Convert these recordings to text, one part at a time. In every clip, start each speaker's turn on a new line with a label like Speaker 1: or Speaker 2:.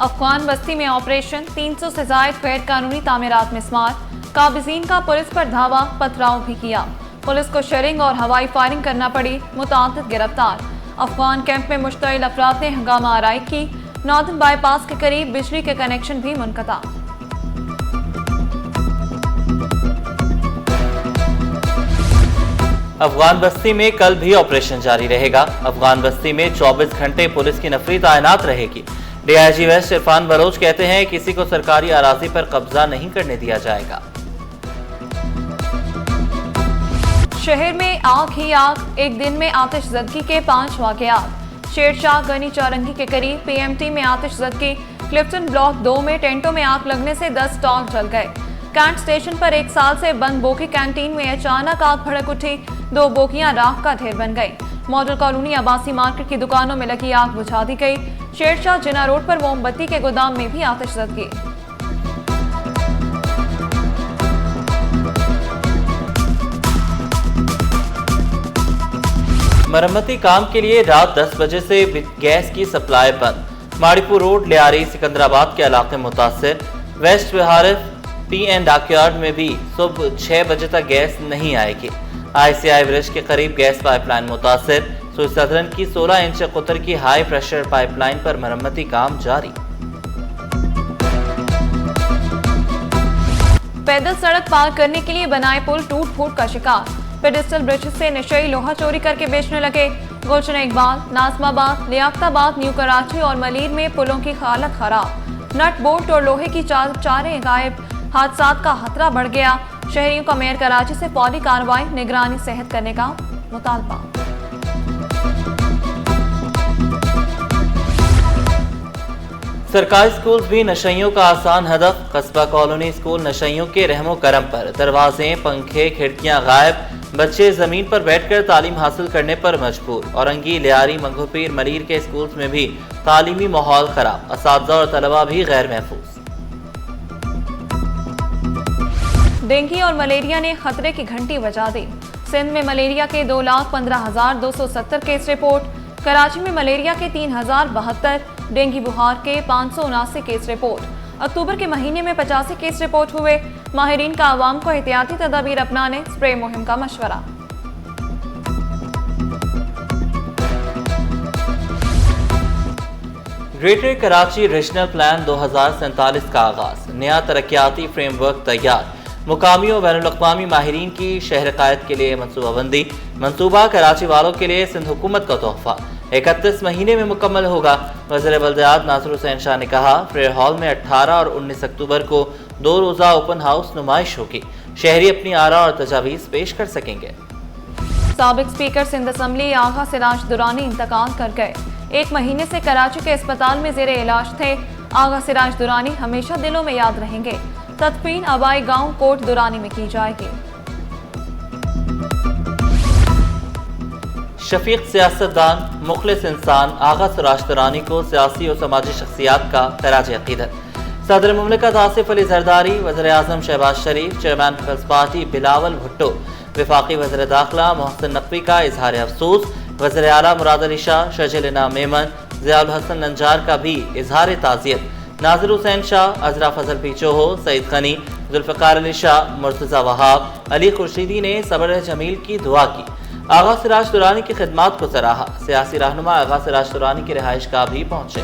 Speaker 1: अफगान बस्ती में ऑपरेशन, 300 से ज्यादा गैर कानूनी तामीरात मिस्मार, काबिजीन का पुलिस पर धावा, पथराव भी किया। पुलिस को शेरिंग और हवाई फायरिंग करना पड़ी, मुतअद्दिद गिरफ्तार। अफगान कैंप में मुश्तइल अफराद ने हंगामा आराई की, नॉर्दर्न बाईपास के करीब बिजली के कनेक्शन भी मुनक़ता।
Speaker 2: अफगान बस्ती में कल भी ऑपरेशन जारी रहेगा। अफगान बस्ती में 24 घंटे पुलिस की नफरी तैनात रहेगी। डीआईजी वेस्ट इरफान बलोच कहते हैं किसी को सरकारी अराजी पर कब्जा नहीं करने दिया जाएगा।
Speaker 1: शहर में आग ही आग, एक दिन में आतिशज़दगी के 5 वाक़यात। शेरशाह गनी चौरंगी के करीब पीएमटी में आतिशज़दगी, क्लिफ्टन ब्लॉक 2 में टेंटों में आग लगने से 10 स्टॉल जल गए। कैंट स्टेशन पर 1 साल से बंद बोगी कैंटीन में अचानक आग भड़क उठी, 2 बोगियां राख का ढेर बन गई। मॉडल कॉलोनी अब्बासी मार्केट की दुकानों में लगी आग बुझा दी गई। शेरशाह जिना रोड पर मोमबत्ती के गोदाम में भी आतिशज़दगी।
Speaker 2: मरम्मती काम के लिए रात 10 बजे से गैस की सप्लाई बंद। माड़ीपुर रोड, लियारी, सिकंदराबाद के इलाके मुतासिर। वेस्ट बिहार पीएन डॉकयार्ड में भी सुबह 6 बजे तक गैस नहीं आएगी। ICI ब्रिज के करीब गैस पाइपलाइन मुतासिर। सदरन की 16 इंच कुतर की हाई प्रेशर पाइपलाइन पर मरम्मती काम जारी।
Speaker 1: पैदल सड़क पार करने के लिए बनाए पुल टूट फूट का शिकार। पेडिस्टल ब्रिज से नशई लोहा चोरी करके बेचने लगे। गुलशन इकबाल, नाजमाबाद, लियाकताबाद, न्यू कराची और मलीर में पुलों की हालत खराब। नट बोल्ट और लोहे की चारें गायब, हादसात का खतरा बढ़ गया। शहरियों का मेयर कराची से फौरी कार्रवाई, निगरानी सेहत करने का मुतालबा।
Speaker 2: सरकारी स्कूल भी नशइयों का आसान हदफ। कस्बा कॉलोनी स्कूल नशइयों के रहमो करम पर दरवाजे, पंखे, खिड़कियां गायब। बच्चे जमीन पर बैठकर तालीम हासिल करने पर मजबूर। औरंगी, लियारी, मंगोपीर, मलीर के स्कूल्स में भी तालीमी माहौल खराब। असातिज़ा और तलबा भी गैर महफूज।
Speaker 1: डेंगू और मलेरिया ने खतरे की घंटी बजा दी। सिंध में मलेरिया के 2,15,270 केस रिपोर्ट। कराची में मलेरिया के 3,072, डेंगू बुखार के 579 केस रिपोर्ट। अक्टूबर के महीने में 85 केस रिपोर्ट हुए। माहिरीन का आवाम को एहतियाती तदाबीर अपनाने, स्प्रे मुहिम का मशवरा।
Speaker 2: ग्रेटर कराची रीजनल प्लान 2047 का आगाज। नया तरक्याती फ्रेमवर्क तैयार। मुकामी और बैनुल-अक़वामी माहिरीन की शहर क़ायद के लिए मनसूबाबंदी। मनसूबा कराची वालों के लिए सिंध हुकूमत का तोहफा। 31 महीने में मुकम्मल होगा। वज़ीर बल्दियात नासिर हुसैन शाह ने कहा, फेयर हॉल में 18 और 19 अक्टूबर को 2 रोज़ा ओपन हाउस नुमाइश होगी। शहरी अपनी आरा और तजावीज़ पेश कर सकेंगे।
Speaker 1: साबिक स्पीकर सिंध असम्बली आगा सिराज दुरानी इंतकाल कर गए। 1 महीने से कराची के अस्पताल में ज़ेरे इलाज थे। आगा सिराज दुरानी हमेशा दिलों में याद रहेंगे। तदफीन आबाई गांव कोट दुरानी में की जाएगी।
Speaker 2: शफीक सियासतदान, मुखलिस इंसान आगा सिराज दुरानी को सियासी और समाजी शख्सियात का खराज अकीदत। सदर मुमलिकत आसिफ अली जरदारी, वज़ीर आज़म Shahbaz Sharif, chairman People's Party Bilawal Bhutto, वफाकी वज़ीर दाखिला मोहसिन नकवी का इजहार अफसोस। वज़ीर आला मुराद अली शाह, शजील मेमन, ज़ियाउल हसन नंजार का भी इजहार ताज़ियत। नासिर हुसैन शाह, अजरा फजल पीचोहो, सईद खनी, जुल्फ़िकार अली शाह, मुर्तज़ा वहाब, अली खुर्शीदी ने सबर जमील की दुआ की। आगा सिराज दुरानी की खिदमात को सराहा। सियासी रहनुमा आगा सिराज दुरानी की रिहाइश गाह भी पहुंचे।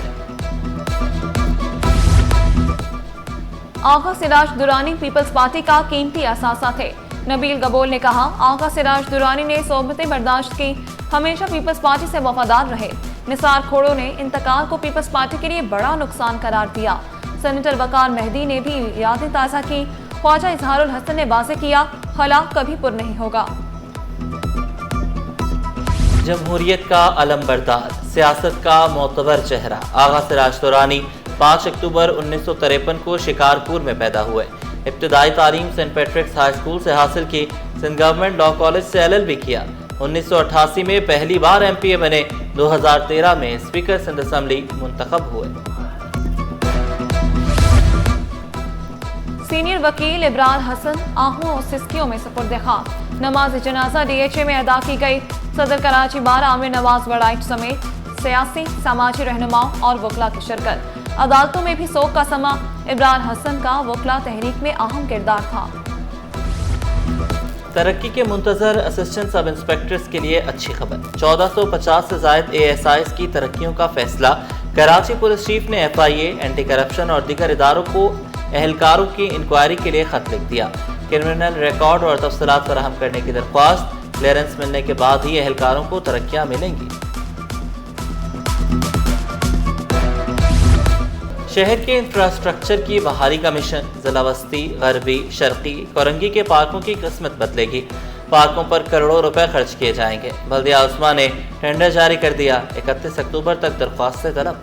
Speaker 1: आगा सिराज दुरानी पीपल्स पार्टी का कीमती असासा थे। नबील गबोल ने कहा, आगा सिराज दुरानी ने सोबतें बर्दाश्त की, हमेशा पीपल्स पार्टी से वफादार रहे। निसार खोड़ो ने इंतकाल को पीपल्स पार्टी के लिए बड़ा नुकसान करार दिया। सेनेटर वकार मेहदी ने भी यादें ताज़ा की। ख्वाजा इजहारुल हसन ने वाज़ेह किया, खला कभी पुर नहीं होगा।
Speaker 2: जमहूरियत का अलमबरदार, सियासत का मोतबर चेहरा आगा सिराज दुरानी 5 अक्टूबर 1953 को शिकारपुर में पैदा हुए। इब्तदाई तालीम सेंट पैट्रिक्स हाई स्कूल से हासिल की। सिंध गवर्नमेंट लॉ कॉलेज से LLB किया। 1988 में पहली बार MPA बने। 2013 में स्पीकर सिंध असम्बली मुंतखब हुए।
Speaker 1: सीनियर वकील इब्रार हसन आहू और सिस्कियों में सुपुर्द खाक। नमाज जनाजा DHA में अदा की गई। सदर कराची बार आमिर नवाज वड़ाइट समेत सियासी समाजी रहनुमाओं और वकला की शिरकत। अदालतों में भी सोग का समा। इमरान हसन का वकला तहरीक में अहम किरदार था।
Speaker 2: तरक्की के मुंतजर असिस्टेंट सब इंस्पेक्टर्स के लिए अच्छी खबर। 1450 से ज्यादा ASIs की तरक्कियों का फैसला। कराची पुलिस चीफ ने FIA, एंटी करप्शन और दीगर इदारों को एहलकारों की इंक्वायरी के लिए खत लिख दिया। क्रिमिनल रिकॉर्ड और तफसीलात फराहम करने की दरख्वास्त। क्लियरेंस मिलने के बाद ही एहलकारों को तरक्कियां मिलेंगी। शहर के इंफ्रास्ट्रक्चर की बहाली का मिशन। जिला वस्ती, गरबी, शर्की, कोरंगी के पार्कों की किस्मत बदलेगी। पार्कों पर करोड़ों रुपए खर्च किए जाएंगे। बल्दिया उस्मा ने टेंडर जारी कर दिया। 31 अक्टूबर तक दरख्वास्त से तलब।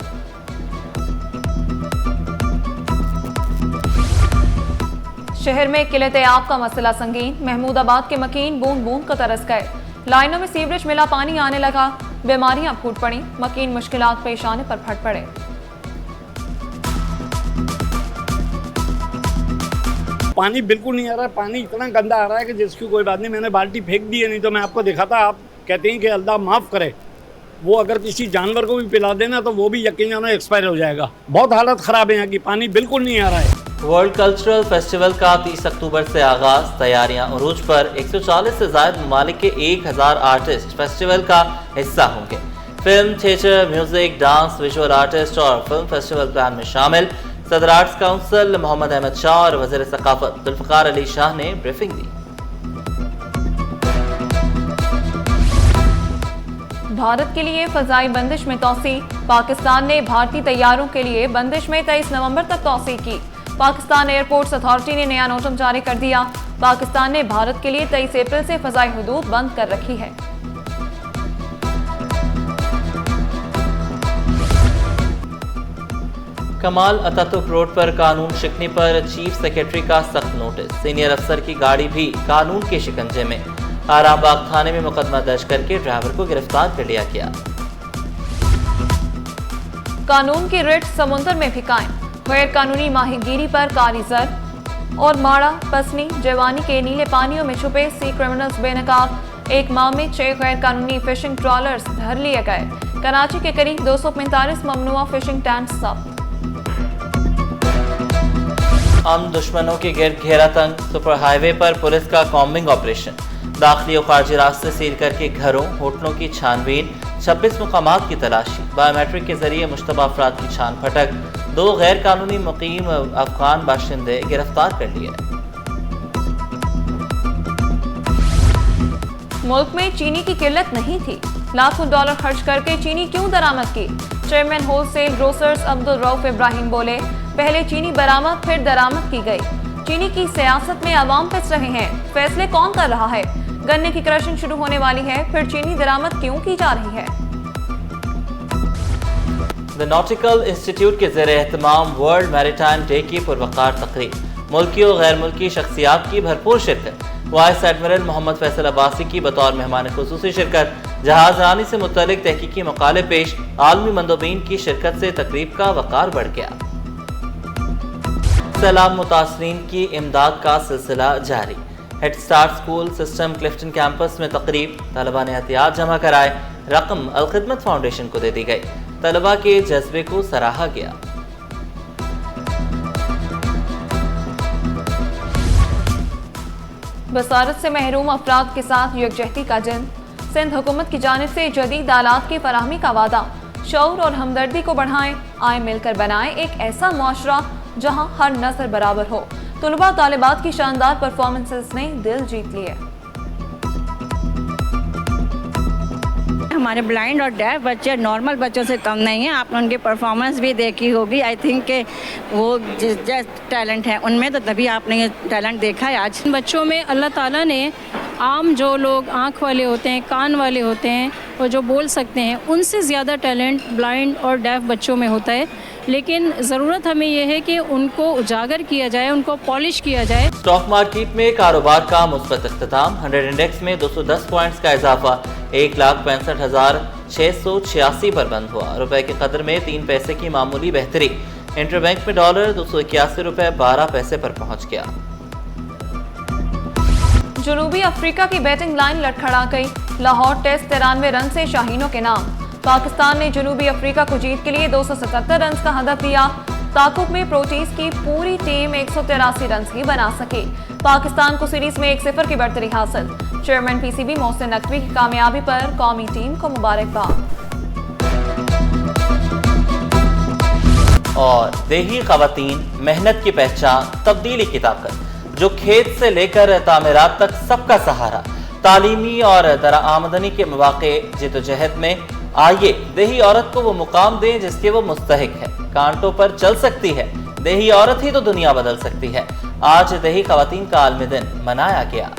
Speaker 1: शहर में किल्लत आब का मसला संगीन। महमूदाबाद के मकीन बूंद बूंद को तरस गए। लाइनों में सीवरेज मिला पानी आने लगा। बीमारियां फूट पड़ी। मकीन मुश्किलात पेश आने पर फट पड़े।
Speaker 3: पानी बिल्कुल नहीं आ रहा है। पानी इतना गंदा आ रहा है कि जिसकी कोई बात नहीं। मैंने बाल्टी फेंक दी है, नहीं तो मैं आपको दिखाता। आप कहते हैं कि अल्लाह माफ़ करे, वो अगर किसी जानवर को भी पिला देना तो वो भी यकीन जानो एक्सपायर हो जाएगा। बहुत हालत ख़राब है यहाँ की। पानी बिल्कुल नहीं आ रहा है।
Speaker 2: वर्ल्ड कल्चरल फेस्टिवल का 30 अक्टूबर से आगाज। तैयारियां उरूज पर। 140 से ज्यादा ममालिक के 1000 आर्टिस्ट फेस्टिवल का हिस्सा होंगे। Film, theatre, music, dance, visual artist और फिल्म फेस्टिवल प्लान में शामिल। सदर आर्ट्स काउंसिल मोहम्मद अहमद शाह और वज़ीर सकाफत जुल्फ़िकार अली शाह ने ब्रीफिंग दी।
Speaker 1: भारत के लिए फजाई बंदिश में तौसी। पाकिस्तान ने भारतीय तैयारों के लिए बंदिश में 23 नवंबर तक तौसी की। पाकिस्तान एयरपोर्ट्स अथॉरिटी ने नया नोटम जारी कर दिया। पाकिस्तान ने भारत के लिए 23 अप्रैल से फजाई हुदूद बंद कर रखी है।
Speaker 2: कमाल अतातुर्क रोड पर कानून शिकनी पर चीफ सेक्रेटरी का सख्त नोटिस। सीनियर अफसर की गाड़ी भी कानून के शिकंजे में। आरामबाग थाने में मुकदमा दर्ज करके ड्राइवर को गिरफ्तार कर लिया गया।
Speaker 1: कानून की रिट समुंदर में भी कायम। गैर कानूनी माहीगीरी पर कारीजर और माड़ा, पसनी, जवानी के नीले पानियों में छुपे सी क्रिमिनल्स बेनकाब। एक माह में 6 गैर कानूनी फिशिंग ट्रॉलर्स धर लिए गए। कराची के करीब 245 ममनुआ फिशिंग टैंक्स जब्त।
Speaker 2: हम दुश्मनों के गिर्द घेरा तंग। सुपर हाईवे पर पुलिस का कॉम्बिंग ऑपरेशन। दाखिली और खारजी रास्ते सील करके घरों, होटलों की छानबीन। 26 मुकामात की तलाशी। बायोमेट्रिक के जरिए मुश्तबा अफराद की छान फटक। 2 गैर कानूनी मुकीम अफगान बाशिंदे गिरफ्तार कर लिए।
Speaker 1: मुल्क में चीनी की किल्लत नहीं थी। लाखों डॉलर खर्च करके चीनी क्यों दरामद की? Chairman wholesale grocers Abdul Rauf Ibrahim बोले, पहले चीनी बरामद फिर दरामद की गई। चीनी की सियासत में अवाम पिस रहे हैं। फैसले कौन कर रहा है? गन्ने की क्रशिंग शुरू होने वाली है, फिर चीनी दरामद क्यों की जा रही है?
Speaker 2: द नॉटिकल इंस्टीट्यूट के ज़ेर एहतमाम वर्ल्ड मैरीटाइम डे की पुरवकार तकरीब। मुल्की और गैर मुल्की शख्सियात की भरपूर शिरकत। वाइस एडमिरल मोहम्मद फैसल अब्बासी की बतौर मेहमान खुसूसी शिरकत। जहाज रानी से मुतल्लिक तहकीकी मकाले पेश। आलमी मंदोबीन की शिरकत से तकरीब का वकार बढ़ गया। सैलाब मुतासरीन की इमदाद का सिलसिला जारी। Head start school system Clifton campus में तकरीब। तलबा ने एहतियात जमा कराए। रकम अल खिदमत फाउंडेशन को दे दी गई। तलबा के जज्बे को सराहा गया।
Speaker 1: बसारत से महरूम अफराद के साथ यकजहती का जन। सिंध हुकूमत की जानिब से जदीद आलात की फराहमी का वादा। शऊर और हमदर्दी को बढ़ाएं। आए मिलकर बनाएं एक ऐसा मुआशरा जहां हर नस्ल बराबर हो। तुलबा तालिबात की शानदार परफॉर्मेंसेस ने दिल जीत लिए।
Speaker 4: हमारे ब्लाइंड और डेफ बच्चे नॉर्मल बच्चों से कम नहीं हैं। आपने उनकी परफॉर्मेंस भी देखी होगी। आई थिंक कि वो जिस टैलेंट है उनमें, तो तभी आपने ये टैलेंट देखा है आज।
Speaker 5: बच्चों में अल्लाह ताला ने आम जो लोग आँख वाले होते हैं, कान वाले होते हैं और जो बोल सकते हैं, उनसे ज़्यादा टैलेंट ब्लाइंड और डेफ बच्चों में होता है। लेकिन ज़रूरत हमें यह है कि उनको उजागर किया जाए, उनको पॉलिश किया जाए।
Speaker 2: स्टॉक मार्केट में कारोबार का मुस्बत इख्तिताम। 100 इंडेक्स में 210 पॉइंट्स का इजाफा। 1,65,686 पर बंद हुआ। रुपए की कदर में 3 पैसे की मामूली बेहतरी। इंटरबैंक में डॉलर 281 रुपए 12 पैसे पर पहुंच गया।
Speaker 1: जनूबी अफ्रीका की बैटिंग लाइन लड़खड़ा गई। लाहौर टेस्ट 93 रन से शाहीनों के नाम। पाकिस्तान ने जनूबी अफ्रीका को जीत के लिए 277 रन का हदफ दिया। ताकुब में प्रोटीज की पूरी टीम 183 रन ही बना सकी। पाकिस्तान को सीरीज में 1-0 की बढ़तरी हासिल। चेयरमैन पीसीबी मोहसिन नकवी की कामयाबी पर कौमी टीम को मुबारकबाद।
Speaker 2: और देही खवातीन मेहनत की पहचान, तब्दीली की ताकत, जो खेत से लेकर तामीरात तक सबका सहारा, तालीमी और दराआमदनी के मौके जिद्दोजहद में आइए देही औरत को वो मुकाम दें जिसके वो मुस्तहिक है। कांटों पर चल सकती है, देही औरत ही तो दुनिया बदल सकती है। आज देही खवातीन का आलमी दिन मनाया गया।